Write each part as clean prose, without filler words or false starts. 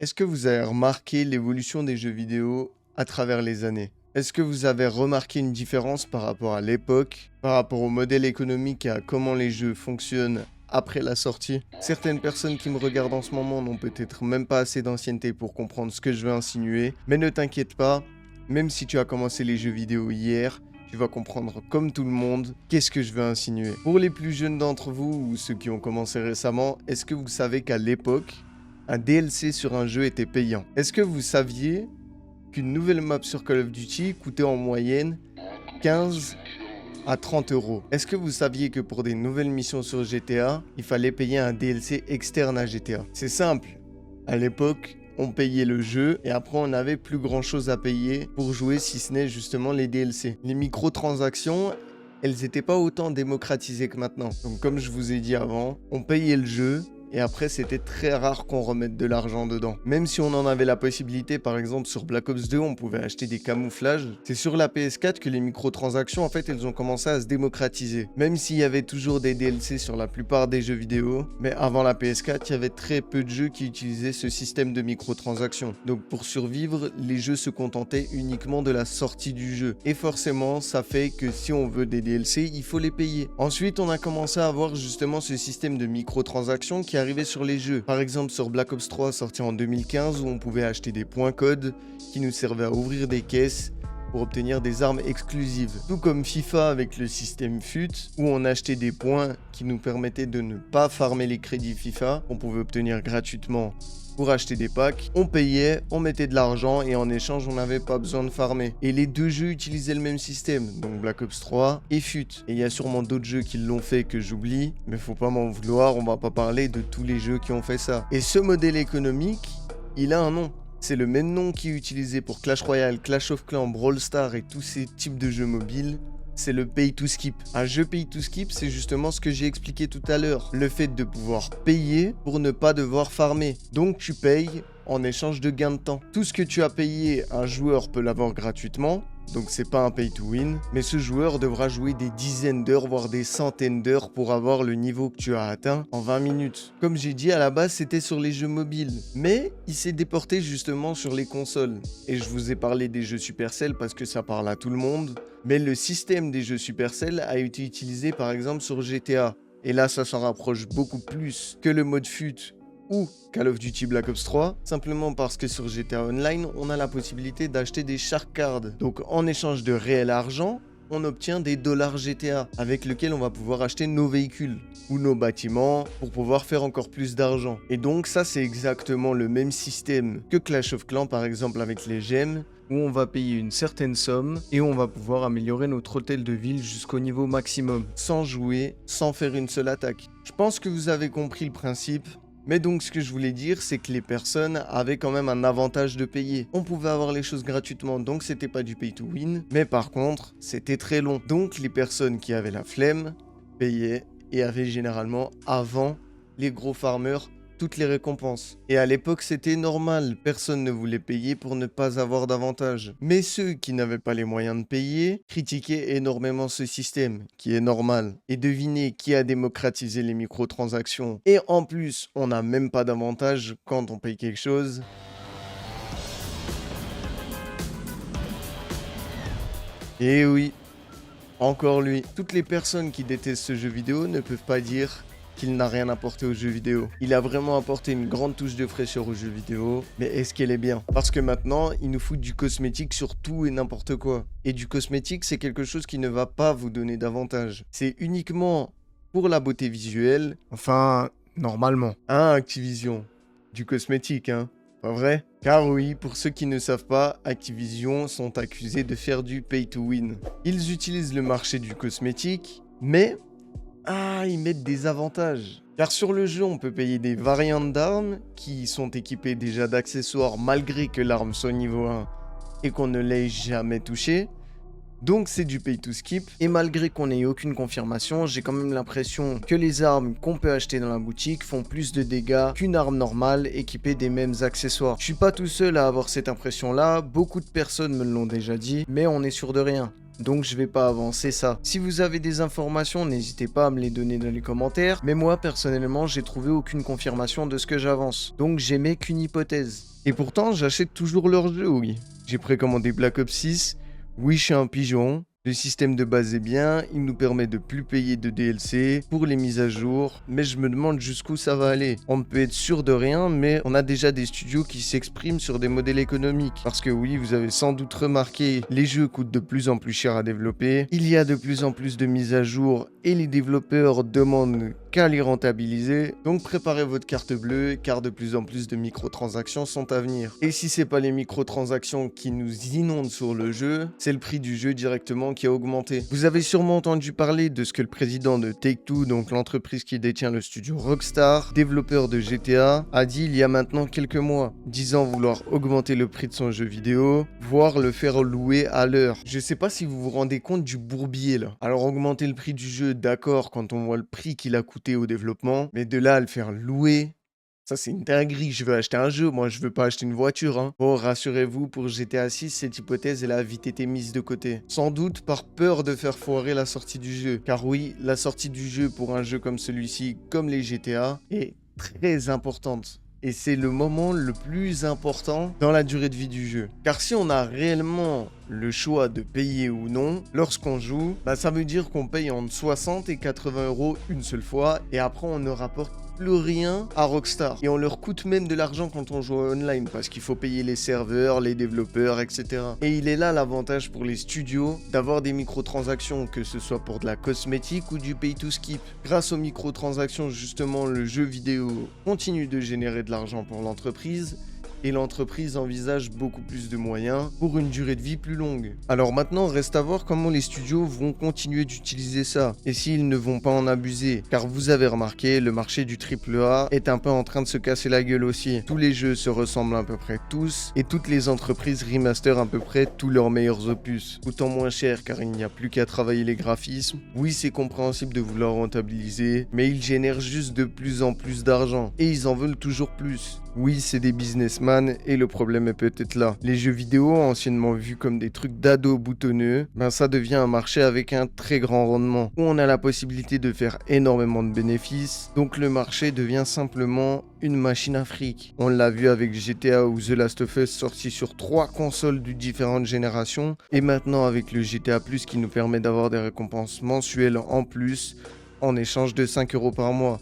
Est-ce que vous avez remarqué l'évolution des jeux vidéo à travers les années? Est-ce que vous avez remarqué une différence par rapport à l'époque, par rapport au modèle économique et à comment les jeux fonctionnent après la sortie? Certaines personnes qui me regardent en ce moment n'ont peut-être même pas assez d'ancienneté pour comprendre ce que je veux insinuer, mais ne t'inquiète pas, même si tu as commencé les jeux vidéo hier, tu vas comprendre comme tout le monde qu'est-ce que je veux insinuer. Pour les plus jeunes d'entre vous ou ceux qui ont commencé récemment, est-ce que vous savez qu'à l'époque, un DLC sur un jeu était payant? Est-ce que vous saviez qu'une nouvelle map sur Call of Duty coûtait en moyenne 15 à 30 euros? Est-ce que vous saviez que pour des nouvelles missions sur GTA, il fallait payer un DLC externe à GTA? C'est simple. À l'époque, on payait le jeu et après on n'avait plus grand chose à payer pour jouer si ce n'est justement les DLC. Les microtransactions, elles n'étaient pas autant démocratisées que maintenant. Donc comme je vous ai dit avant, on payait le jeu. Et après, c'était très rare qu'on remette de l'argent dedans. Même si on en avait la possibilité, par exemple sur Black Ops 2, on pouvait acheter des camouflages. C'est sur la PS4 que les microtransactions, en fait, elles ont commencé à se démocratiser. Même s'il y avait toujours des DLC sur la plupart des jeux vidéo, mais avant la PS4, il y avait très peu de jeux qui utilisaient ce système de microtransactions. Donc pour survivre, les jeux se contentaient uniquement de la sortie du jeu. Et forcément, ça fait que si on veut des DLC, il faut les payer. Ensuite, on a commencé à avoir justement ce système de microtransactions qui arrivait sur les jeux. Par exemple sur Black Ops 3 sorti en 2015 où on pouvait acheter des points codes qui nous servaient à ouvrir des caisses pour obtenir des armes exclusives. Tout comme FIFA avec le système FUT où on achetait des points qui nous permettaient de ne pas farmer les crédits FIFA, on pouvait obtenir gratuitement pour acheter des packs, on payait, on mettait de l'argent et en échange on n'avait pas besoin de farmer. Et les deux jeux utilisaient le même système, donc Black Ops 3 et FUT. Et il y a sûrement d'autres jeux qui l'ont fait que j'oublie, mais faut pas m'en vouloir, on va pas parler de tous les jeux qui ont fait ça. Et ce modèle économique, il a un nom. C'est le même nom qui est utilisé pour Clash Royale, Clash of Clans, Brawl Stars et tous ces types de jeux mobiles. C'est le pay to skip. Un jeu pay to skip, c'est justement ce que j'ai expliqué tout à l'heure. Le fait de pouvoir payer pour ne pas devoir farmer. Donc tu payes en échange de gain de temps. Tout ce que tu as payé, un joueur peut l'avoir gratuitement. Donc c'est pas un pay to win, mais ce joueur devra jouer des dizaines d'heures, voire des centaines d'heures pour avoir le niveau que tu as atteint en 20 minutes. Comme j'ai dit, à la base c'était sur les jeux mobiles, mais il s'est déporté justement sur les consoles. Et je vous ai parlé des jeux Supercell parce que ça parle à tout le monde, mais le système des jeux Supercell a été utilisé par exemple sur GTA. Et là ça s'en rapproche beaucoup plus que le mode FUT ou Call of Duty Black Ops 3, simplement parce que sur GTA Online, on a la possibilité d'acheter des shark cards. Donc en échange de réel argent, on obtient des dollars GTA avec lesquels on va pouvoir acheter nos véhicules ou nos bâtiments pour pouvoir faire encore plus d'argent. Et donc ça c'est exactement le même système que Clash of Clans par exemple avec les gemmes, où on va payer une certaine somme et on va pouvoir améliorer notre hôtel de ville jusqu'au niveau maximum, sans jouer, sans faire une seule attaque. Je pense que vous avez compris le principe. Mais donc ce que je voulais dire, c'est que les personnes avaient quand même un avantage de payer. On pouvait avoir les choses gratuitement, donc c'était pas du pay to win. Mais par contre, c'était très long. Donc les personnes qui avaient la flemme payaient et avaient généralement avant les gros farmers toutes les récompenses. Et à l'époque, c'était normal, personne ne voulait payer pour ne pas avoir d'avantage. Mais ceux qui n'avaient pas les moyens de payer critiquaient énormément ce système, qui est normal. Et devinez qui a démocratisé les microtransactions. Et en plus, on n'a même pas d'avantage quand on paye quelque chose. Et oui, encore lui. Toutes les personnes qui détestent ce jeu vidéo ne peuvent pas dire qu'il n'a rien apporté aux jeux vidéo. Il a vraiment apporté une grande touche de fraîcheur aux jeux vidéo, mais est-ce qu'elle est bien? Parce que maintenant, ils nous foutent du cosmétique sur tout et n'importe quoi. Et du cosmétique, c'est quelque chose qui ne va pas vous donner d'avantage. C'est uniquement pour la beauté visuelle, enfin, normalement. Hein, Activision? Du cosmétique, hein? Pas vrai? Car oui, pour ceux qui ne savent pas, Activision sont accusés de faire du pay to win. Ils utilisent le marché du cosmétique, mais ils mettent des avantages. Car sur le jeu, on peut payer des variantes d'armes qui sont équipées déjà d'accessoires malgré que l'arme soit niveau 1 et qu'on ne l'ait jamais touché. Donc c'est du pay to skip. Et malgré qu'on n'ait aucune confirmation, j'ai quand même l'impression que les armes qu'on peut acheter dans la boutique font plus de dégâts qu'une arme normale équipée des mêmes accessoires. Je suis pas tout seul à avoir cette impression là, beaucoup de personnes me l'ont déjà dit, mais on est sûr de rien. donc je vais pas avancer ça. Si vous avez des informations, n'hésitez pas à me les donner dans les commentaires, mais moi personnellement j'ai trouvé aucune confirmation de ce que j'avance, donc j'émets qu'une hypothèse. Et pourtant j'achète toujours leurs jeux, oui. J'ai précommandé Black Ops 6, oui je suis un pigeon. Le système de base est bien, il nous permet de plus payer de DLC pour les mises à jour, mais je me demande jusqu'où ça va aller. On ne peut être sûr de rien, mais on a déjà des studios qui s'expriment sur des modèles économiques. Parce que oui, vous avez sans doute remarqué, les jeux coûtent de plus en plus cher à développer, il y a de plus en plus de mises à jour et les développeurs demandent qu'à les rentabiliser. Donc préparez votre carte bleue car de plus en plus de microtransactions sont à venir. Et si c'est pas les microtransactions qui nous inondent sur le jeu, c'est le prix du jeu directement qui a augmenté. Vous avez sûrement entendu parler de ce que le président de Take-Two, donc l'entreprise qui détient le studio Rockstar, développeur de GTA, a dit il y a maintenant quelques mois, disant vouloir augmenter le prix de son jeu vidéo, voire le faire louer à l'heure. Je sais pas si vous vous rendez compte du bourbier là. Alors augmenter le prix du jeu, d'accord, quand on voit le prix qu'il a coûté au développement, mais de là à le faire louer, ça c'est une dinguerie. Je veux acheter un jeu, moi je veux pas acheter une voiture, hein. Bon, rassurez-vous, pour GTA 6, cette hypothèse elle a vite été mise de côté. Sans doute par peur de faire foirer la sortie du jeu. Car oui, la sortie du jeu pour un jeu comme celui-ci, comme les GTA, est très importante. Et c'est le moment le plus important dans la durée de vie du jeu. Car si on a réellement le choix de payer ou non, lorsqu'on joue, ça veut dire qu'on paye entre 60 et 80 euros une seule fois, et après on ne rapporte plus rien à Rockstar. Et on leur coûte même de l'argent quand on joue online, parce qu'il faut payer les serveurs, les développeurs, etc. Et il est là l'avantage pour les studios d'avoir des microtransactions, que ce soit pour de la cosmétique ou du pay to skip. Grâce aux microtransactions, justement, le jeu vidéo continue de générer de l'argent pour l'entreprise, et l'entreprise envisage beaucoup plus de moyens pour une durée de vie plus longue. Alors maintenant, reste à voir comment les studios vont continuer d'utiliser ça, et s'ils ne vont pas en abuser. Car vous avez remarqué, le marché du AAA est un peu en train de se casser la gueule aussi. Tous les jeux se ressemblent à peu près tous, et toutes les entreprises remasterent à peu près tous leurs meilleurs opus. Coûtant moins cher car il n'y a plus qu'à travailler les graphismes. Oui, c'est compréhensible de vouloir rentabiliser, mais ils génèrent juste de plus en plus d'argent, et ils en veulent toujours plus. Oui, c'est des businessmen et le problème est peut-être là. Les jeux vidéo, anciennement vus comme des trucs d'ados boutonneux, ça devient un marché avec un très grand rendement, où on a la possibilité de faire énormément de bénéfices, donc le marché devient simplement une machine à fric. On l'a vu avec GTA ou The Last of Us sortis sur 3 consoles de différentes générations, et maintenant avec le GTA Plus qui nous permet d'avoir des récompenses mensuelles en plus, en échange de 5 euros par mois.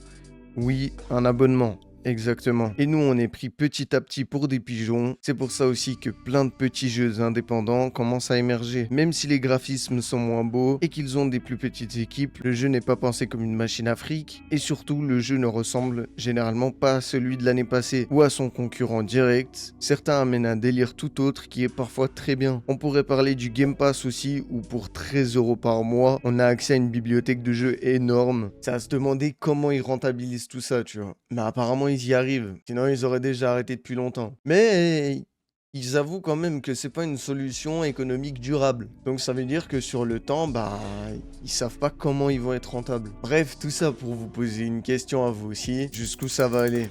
Oui, un abonnement. Exactement. Et nous, on est pris petit à petit pour des pigeons. C'est pour ça aussi que plein de petits jeux indépendants commencent à émerger. Même si les graphismes sont moins beaux et qu'ils ont des plus petites équipes, le jeu n'est pas pensé comme une machine à fric. Et surtout, le jeu ne ressemble généralement pas à celui de l'année passée ou à son concurrent direct. Certains amènent un délire tout autre qui est parfois très bien. On pourrait parler du Game Pass aussi, où pour 13 euros par mois, on a accès à une bibliothèque de jeux énorme. C'est à se demander comment ils rentabilisent tout ça, tu vois. Mais apparemment, ils y arrivent. Sinon, ils auraient déjà arrêté depuis longtemps. Mais ils avouent quand même que c'est pas une solution économique durable. Donc ça veut dire que sur le temps, ils savent pas comment ils vont être rentables. Bref, tout ça pour vous poser une question à vous aussi. Jusqu'où ça va aller?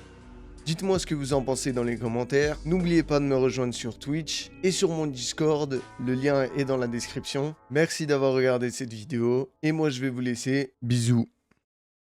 Dites-moi ce que vous en pensez dans les commentaires. N'oubliez pas de me rejoindre sur Twitch et sur mon Discord. Le lien est dans la description. Merci d'avoir regardé cette vidéo. Et moi, je vais vous laisser. Bisous.